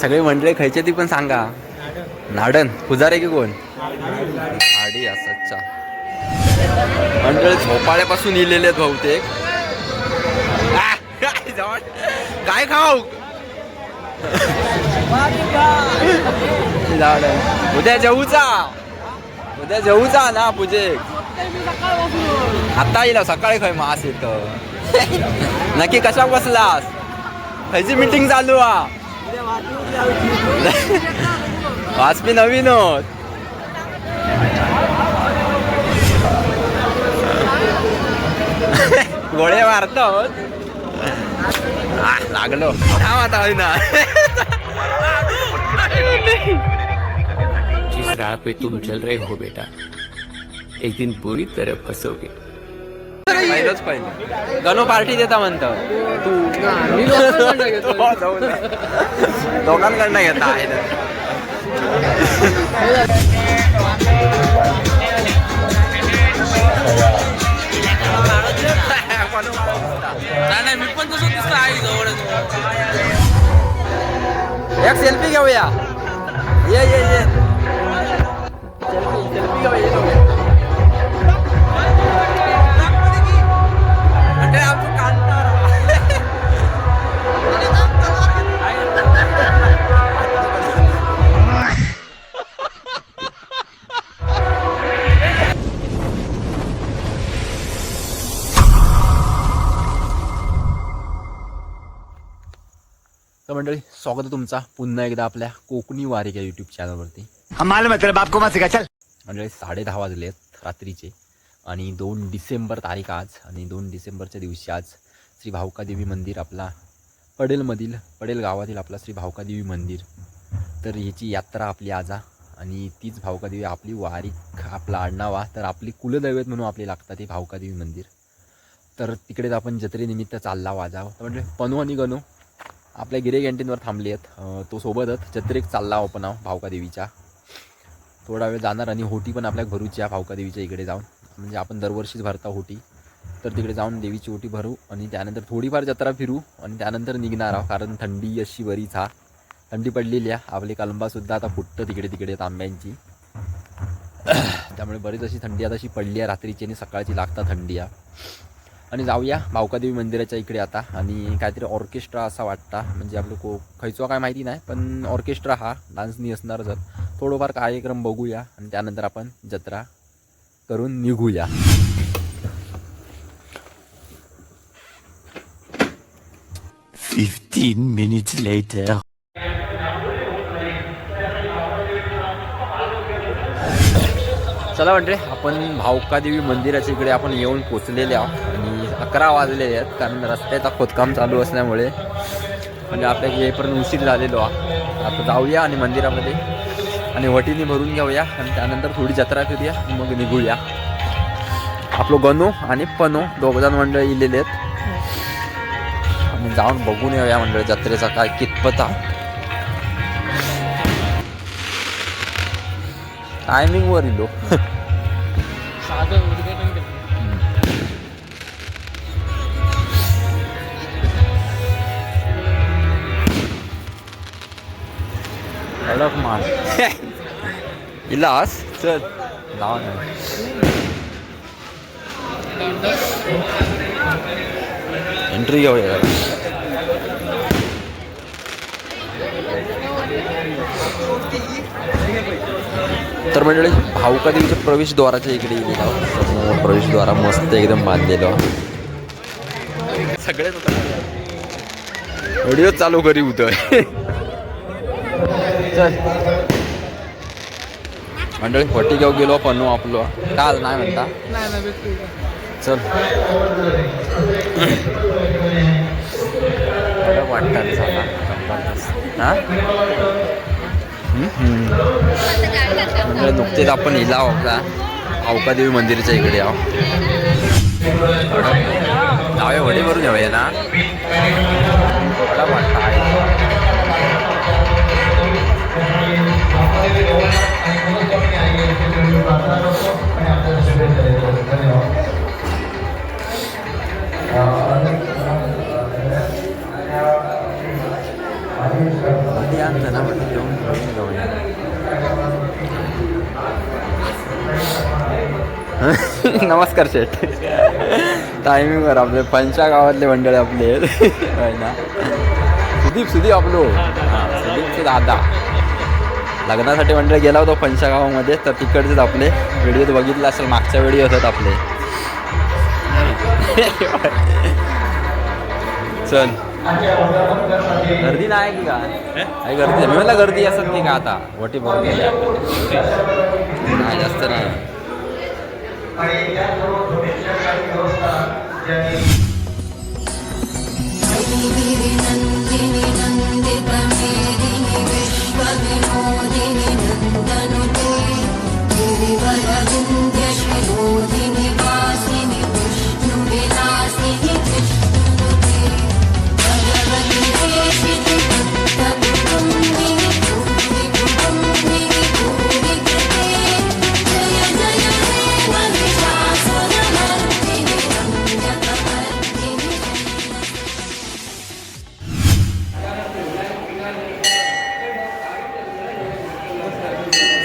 सगळी मंडळी खायची ती पण सांगा. नाडन पुजारे की कोण? आडी असं मंडळी झोपाळ्यापासून इलेले आहेत बहुतेक. काय खाऊ? उद्या जेऊचा ना पूजे. आता येईल सकाळी खय मास येत. नक्की कशा बसलास? खायची मीटिंग चालू आ. वाचपी नवीन होत. गोळे मारतो लागलो आता ना. जिस राह पे तुम चल रहे हो बेटा, एक दिन पूरी तरह फंसोगे. पहिलंच पहिलं गणू पार्टी देता म्हणतो तू. दोघांकडनं घेता आहे. नाही मी पण तसं दिसतं आहे जवळ. एक सेल्फी घेऊया. ये ये ये सेल्फी घेऊया. तर मंडळी स्वागत आहे तुमचा पुन्हा एकदा आपल्या कोकणी वारी या यूट्यूब चॅनलवरती. मंडळी 10:30 वाजलेत रात्रीचे आणि 2 डिसेंबर तारीख आज. आणि 2 डिसेंबरच्या दिवशी आज श्री भावकादेवी मंदिर आपला पडेल गावातील आपला श्री भावकादेवी मंदिर. तर ह्याची यात्रा आपली आज आणि तीच भावकादेवी आपली वारी आपला आडनावा तर आपली कुलदैवत म्हणून आपली लागतात हे भावकादेवी मंदिर. तर तिकडेच आपण जत्रेनिमित्त चालला वाजावं. तर म्हणजे पनू आणि गणू आपल्या गिरे कॅन्टीनवर थांबली आहेत. तो सोबतच जत्रेक चालला आपण भावकादेवीच्या. थोडा वेळ जाणार आणि होटी पण आपल्या भरूची आहे भावकादेवीच्या इकडे जाऊन. म्हणजे आपण दरवर्षीच भरता होटी. तर तिकडे जाऊन देवीची होटी भरू आणि त्यानंतर थोडीफार जत्रा फिरू आणि त्यानंतर निघणार आहोत. कारण थंडी अशी बरीच थंडी पडलेली आहे. आपली कलंबासुद्धा आता फुटतं तिकडे आंब्यांची. त्यामुळे बरीच अशी थंडी आता अशी पडली आहे रात्रीची आणि सकाळची लागता थंडी आहे. आणि जाऊया भावकादेवी मंदिराच्या इकडे आता. आणि काहीतरी ऑर्केस्ट्रा असा वाटता. म्हणजे आपलं खयचो काय माहिती नाही पण ऑर्केस्ट्रा हा डान्सनी असणार. जर थोडंफार कार्यक्रम बघूया आणि त्यानंतर आपण जत्रा करून निघूया. $15 minutes later. चला म्हणजे आपण भावकादेवी मंदिराच्या इकडे आपण येऊन पोचलेले आहोत. आणि 11 वाजलेले आहेत कारण रस्त्याचा खोदकाम चालू असल्यामुळे म्हणजे आपल्या येईपर्यंत उशीर झालेलो आहे. आता जाऊया आणि मंदिरामध्ये आणि वटीने भरून घेऊया आणि त्यानंतर थोडी जत्रा करूया मग निघूया. आपलं गणू आणि पनू दोघजण मंडळ इलेले आहेत. आणि जाऊन बघून येऊया मंडळ जत्रेचा काय कितपत टायमिंग वर इलो. कडक माल इलास चल लावा एंट्री घेऊया. तर मंडळी भावकादेवीच्या प्रवेशद्वाराच्या इकडे गेलो. प्रवेशद्वारा मस्त एकदम बांधलेलो. सगळेच व्हिडिओ चालू करी होतं. मंडळी फटी घेऊ गेलो पण आपलो काल नाही म्हणता. चल वाटतं झाला हा. म्हणजे नुकतेच आपण हिला होता भावकादेवी मंदिराच्या इकडे आहो. जाऊया वडी भरून येऊया ना. वाटतं आहे धनावटी घेऊन घेऊन जाऊया. नमस्कार शेठ. टायमिंगवर आपले पंचा गावातले मंडळी आपले आहे ना. सुदीप आपलो सुदीपचे दादा लग्नासाठी मंडळ गेला होता पंचा गावामध्ये. तर तिकडचेच आपले व्हिडिओ बघितला असेल, मागच्या व्हिडिओ होतात आपले. चल गर्दी नाही की काय गर्दी मी म्हणलं गर्दी असत नाही का आता वटी बघ गेल्या नाही जास्त नाही.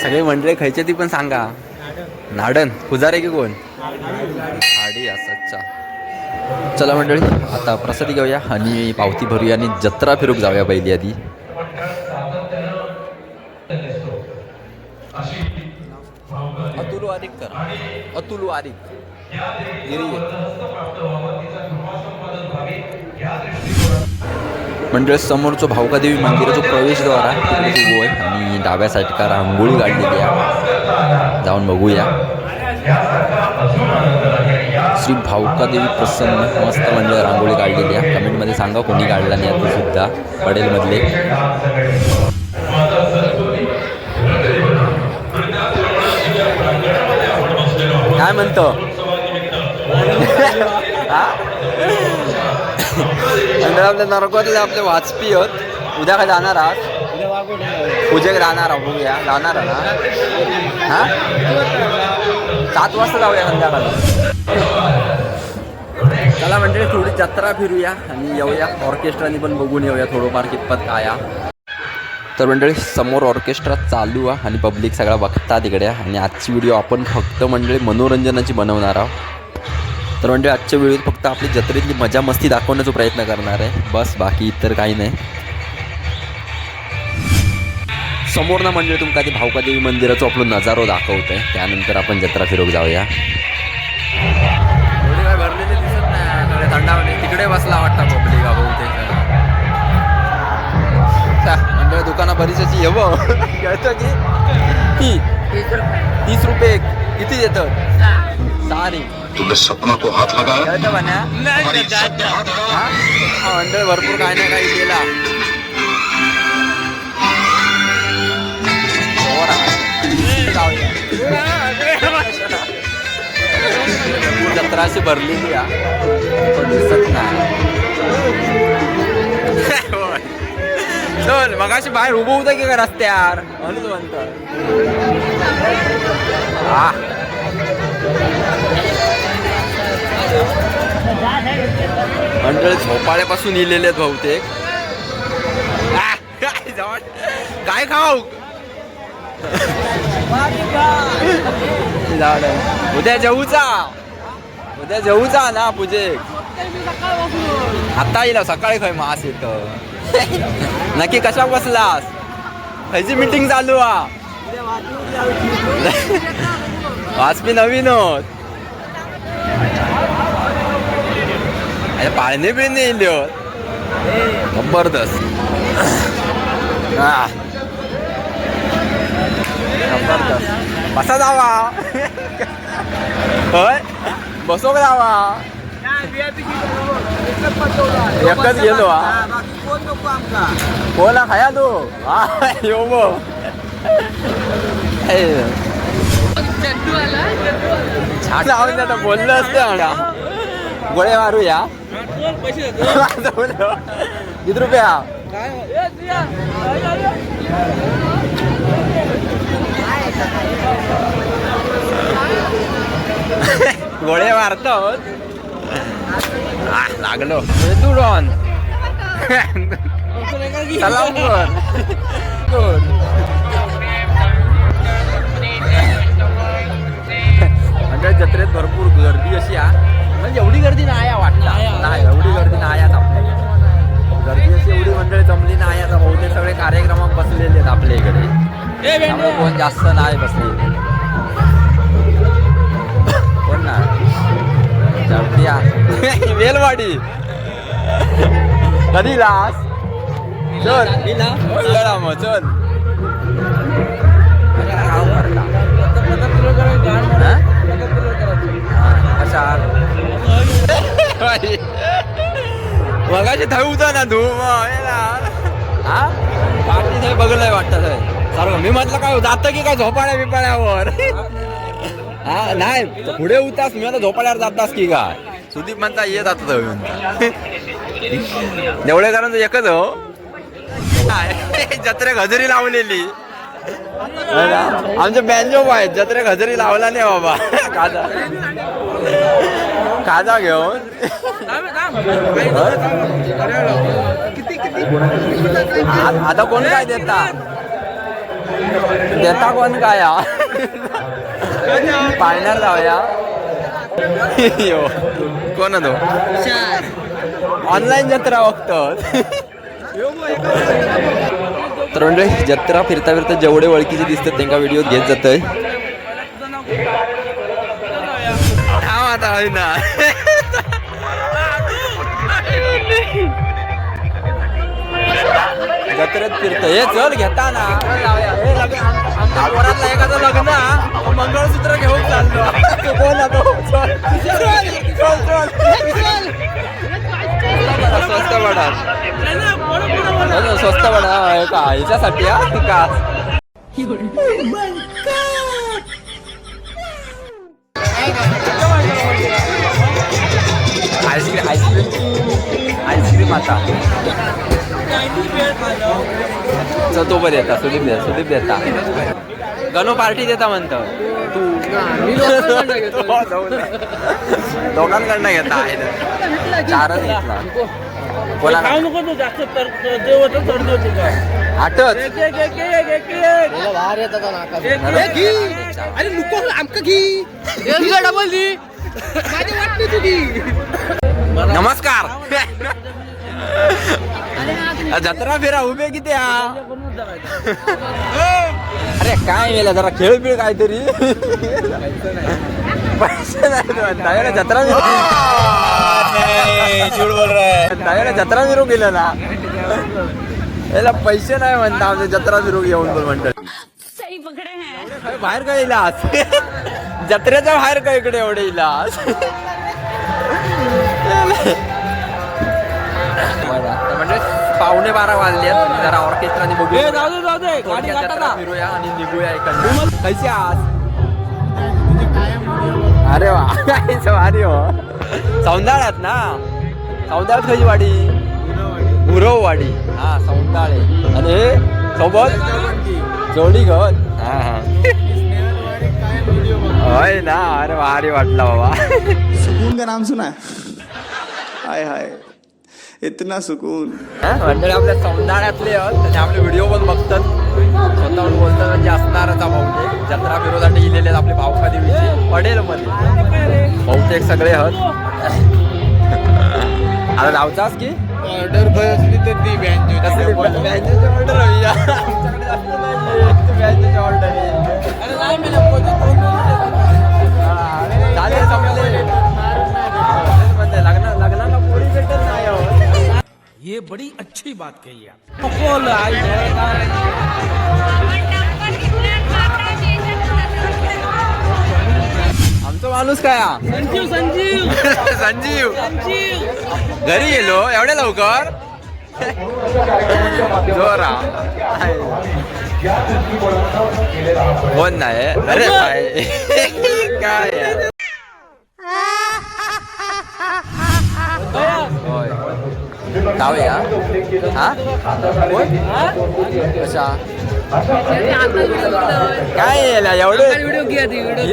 सगळे मंडळी खायचे ती पण सांगा. नाडन पुजारे की कोण आडी असं. चला मंडळी आता प्रसादी घेऊया आणि पावती भरूया आणि जत्रा फिरूक जाऊया पहिली आधी. अतुल वारिक करा. अतुल वारिक मंडळ समोरचं भाऊकादेवी मंदिराचं प्रवेशद्वार आहे तिकडे उभं आहे आणि डाव्या साईडला रांगोळी काढलेली आहे. जाऊन बघूया. श्री भाऊकादेवी प्रसन्न मस्त मंडळ रांगोळी काढलेली आहे. कमेंटमध्ये सांगा कोणी काढला नाही आता सुद्धा पडेलमधले. काय म्हणतो आपल्या नरकोतले आपले वाजपी आहेत. उद्या काय जाणार आहात पूजेक राहणार आहोत. बघूया जाणार ना हां 7 वाजता जाऊया संध्याकाळी. चला म्हणजे थोडी जत्रा फिरूया आणि येऊया ऑर्केस्ट्रानी पण बघून येऊया थोडंफार कितपत काय. तर मंडळी समोर ऑर्केस्ट्रा चालू आहे आणि पब्लिक सगळा बघता तिकडे. आणि आजची व्हिडिओ आपण फक्त मंडळी मनोरंजनाची बनवणार आहोत. तर म्हणजे आजच्या व्हिडिओत फक्त आपली जत्रेतली मजा मस्ती दाखवण्याचा प्रयत्न करणार आहे बस, बाकी इतर काही नाही. समोर ना म्हणजे तुमका ती भाऊकादेवी मंदिराचं आपलं नजारो दाखवतोय. त्यानंतर आपण जत्रा फिरोक जाऊया. थोडी काय भरलेली दिसत नाही थंडावले तिकडे बसला वाटतं पब्लिक बहुतेक. म्हणजे दुकाना बरीचशी येवं कळतं की 30 रुपये किती देतात सारी तुझे सपना को हाथ लगाया मंडळ भरपूर काय ना काही केला. जत्रा अशी भरलेली पण दिसत नाही. चल मगाशी बाहेर उभं होतं की का रस्त्यावर म्हणून म्हणतो. मंडळ झोपाळ्यापासून इलेले आहेत बहुतेक. काय खाऊ उद्या जेऊचा ना पूजे आता येईल सकाळी खय मास येत. नक्की कशा बसलास खयची मीटिंग चालू हा वाजपी नवीन होत पाळणे बिळणे येईल जबरदस्त. जबरदस्त बसा जावा होय बसोक जावा. एकच गेलो कोणा खाया तू येऊ छान लावून आता बोललं असतं म्हणा गोळे मारूया. किती रुपया गोळे मारतो लागलो तू डॉन सलाम कर कार्यक्रमात बसलेले आहेत आपल्या इकडे, त्यामुळे कोण जास्त नाही बसलेले. कोण ना चढत्या वेलवाडी कधी लास चल चला मग चल. मगाशी थळ होता ना तू हा पाठी थंय बघलंय वाटतं सारखं. मी म्हटलं काय जातं की काय झोपाळ्या बिपाळ्यावर हा नाही पुढे उतास मी आता झोपाळ्यावर जातास की काय. सुदीप म्हणता येत जात देवळेकरांचं एकच हो जत्रेक हजेरी लावलेली. आमचे बँजो आहेत जत्रेक हजेरी लावला नाही बाबा. खाजा घेऊन आता कोण काय देता कोण काय पाळण्यार जाऊया. कोण तो ऑनलाईन जत्रा बघतो. तर म्हणजे जत्रा फिरता फिरता जेवढे ओळखीचे दिसतात त्यांना व्हिडिओ घेत जातोय. आता ना जत्रेत फिरत हे चल घेता ना. आमच्या पोरातला एखादं लग्न मंगळसूत्र घेऊन चाललो. स्वस्त पडा स्वस्त पडा का ह्याच्यासाठी का आईस्क्रीम आता चल तो पण येता. सुदीप देता गणू पार्टी देता म्हणतो तू दोघांकडनं घेता. चारच घेतला बोला आठच नमस्कार. जत्रा फिरा उभे किती अरे काय मेला जरा खेळ बिळ काहीतरी पैसे नाही जत्रा जत्रा मिरू गेलं ना याला पैसे नाही म्हणता. आमच्या जत्रा मिरू घेऊन बोल म्हणतात बाहेर काय इलाज जत्रेच्या बाहेर काय इकडे एवढे इलाज. म्हणजे 11:15 वाजले जरा ऑर्केस्ट्राने बघूया फिरूया आणि निघूया इकडे. कैसे आज अरे वा भारी हो. सौंदाळ्यात ना सौंदाळ्यात खयची वाडी उरववाडी हा सौंदाळे आणि सोबत जोडी घर हा हा होय ना. अरे भारी वाटला बाबा. सुकून का नाम सुना हाय हाय इतना सुकून. मंडळी आपल्या सौंदाळ्यातले आणि आपले व्हिडिओ पण बघतात स्वतःहून बोलतात म्हणजे असणारच बहुतेक. जत्रा फिरोसाठी गेलेले आहेत आपले भाऊका देवीचे पडेल मध्ये बहुतेक सगळे आहेत. आता जाऊचास की ऑर्डर भर असली तर ती ऑर्डर लग्नाला पोळी भेटत नाही. ये बड़ी अच्छी बात कही आप. आमचा माणूस काय संजीव घरी गेलो एवढ्या लवकर जोरा कोण नाही. अरे काय जाऊया हा कशा काय एवढे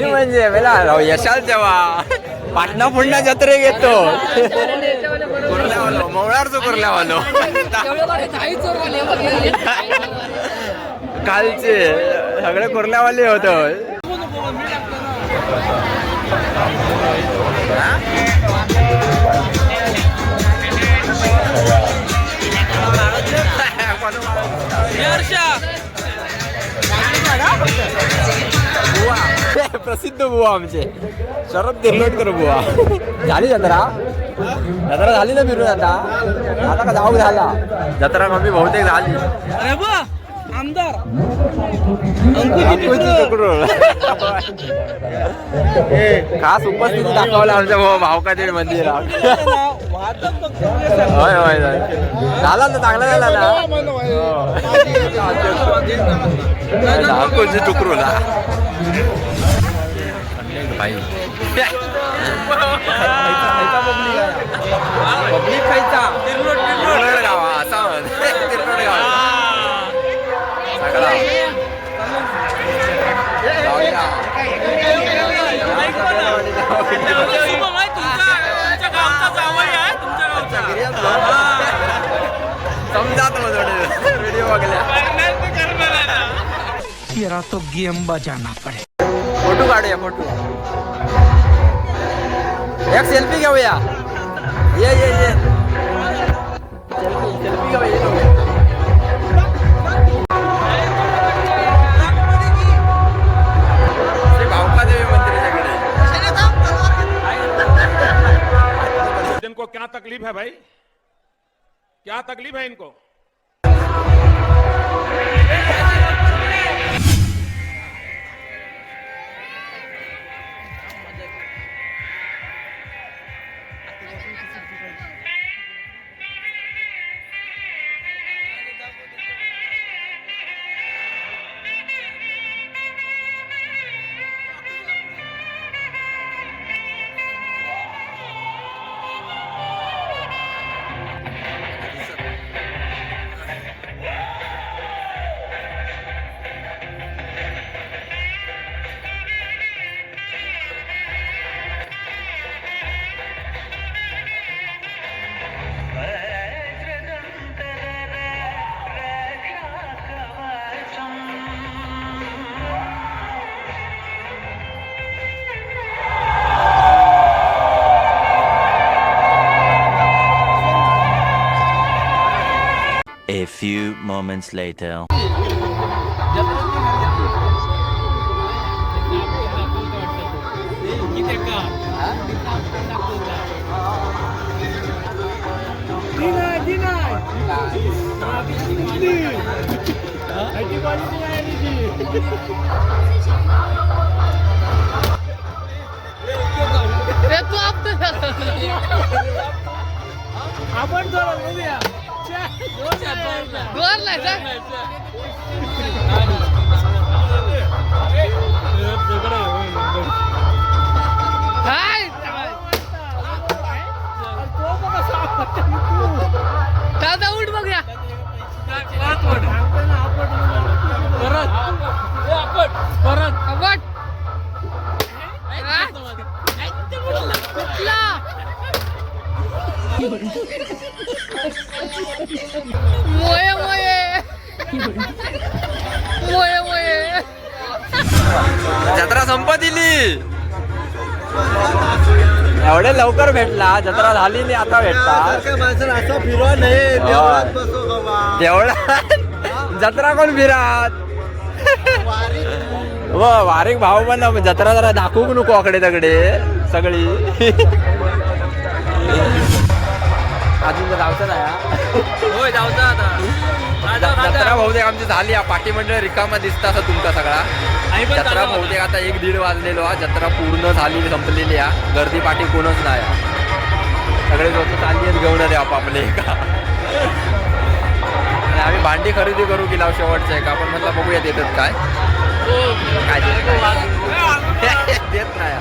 म्हणजे मला यशाल तेव्हा पाटणा पुन्हा जत्रे घेतो मवळारचो कुर्ल्यावालो कालचे सगळे कुर्ल्यावाले होत. बुवा प्रसिद्ध बुवा आमचे शरद तिर्लोटकर बुवा. झाली जत्रा जत्रा झाली ना फिरून आता का जाऊ झाला जत्रा मम्मी बहुतेक झाली. अरे बा आमदार खास उपस्थिती दाखवला आमच्या भावकादेवी मंदिरात. होय होय झाला ना चांगला झाला ना टुकरूला भाई पब्लिक खायचा तिरलोट गावा असा तिरलोट गावा समजा व्हिडिओ बघल्या तेरा तो गेम बजाना पड़े. फोटो काढूया फोटो एक सेल्फी घेऊया ये ये ये सेल्फी घेऊया ये लोक. श्री भावकादेवी मंदिराच्याकडे इनको क्या तकलीफ है भाई, क्या तकलीफ है इनको? A few moments later. आपण जरा बघूया. दादा उठ बघूया परत मोये मोये मोये मोये जत्रा संपत दिली एवढे लवकर भेटला जत्रा झाली नाही आता भेटता देवळात जत्रा कोण फिरात वारीक भाऊ पण जत्रा जरा दाखवू नको आकडे तकडे सगळी अजून जायचं नाही होय जायचं आता जत्रा बहुतेक आमची झाली पाठी मंडळ रिकामा दिसता असं तुमचा सगळा जत्रा बहुतेक आता 1-1:30 वाजलेलो हा जत्रा पूर्ण झाली संपलेली आहे गर्दी पाठी कोणच नाही सगळे लोक चालली आहेत घेऊन आले आपापले का आणि आम्ही भांडी खरेदी करू की लाव शेवटचं आहे का आपण म्हटलं बघूयात येतात काय काय देत नाही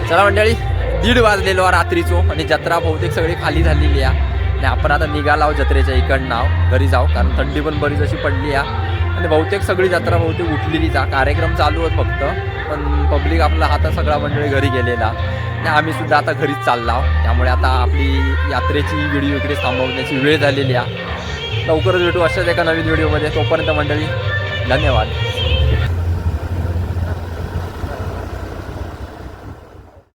चला मंडळी 1:30 वाजलेलो रात्रीचो आणि जत्रा बहुतेक सगळी खाली झालेली आहे आणि आपण आता निघाला जत्रेच्या इकडनं घरी जाऊ कारण थंडी पण बरीच अशी पडली आहे आणि बहुतेक सगळी जत्रा बहुतेक उठलेली जा कार्यक्रम चालू होत फक्त पण पब्लिक आपला आता सगळा मंडळी घरी गेलेला आणि आम्ही सुद्धा आता घरीच चाललो त्यामुळे आता आपली यात्रेची व्हिडिओ इकडे थांबवण्याची वेळ झालेली आहे लवकरच भेटू अशाच एका नवीन व्हिडिओमध्ये तोपर्यंत मंडळी धन्यवाद.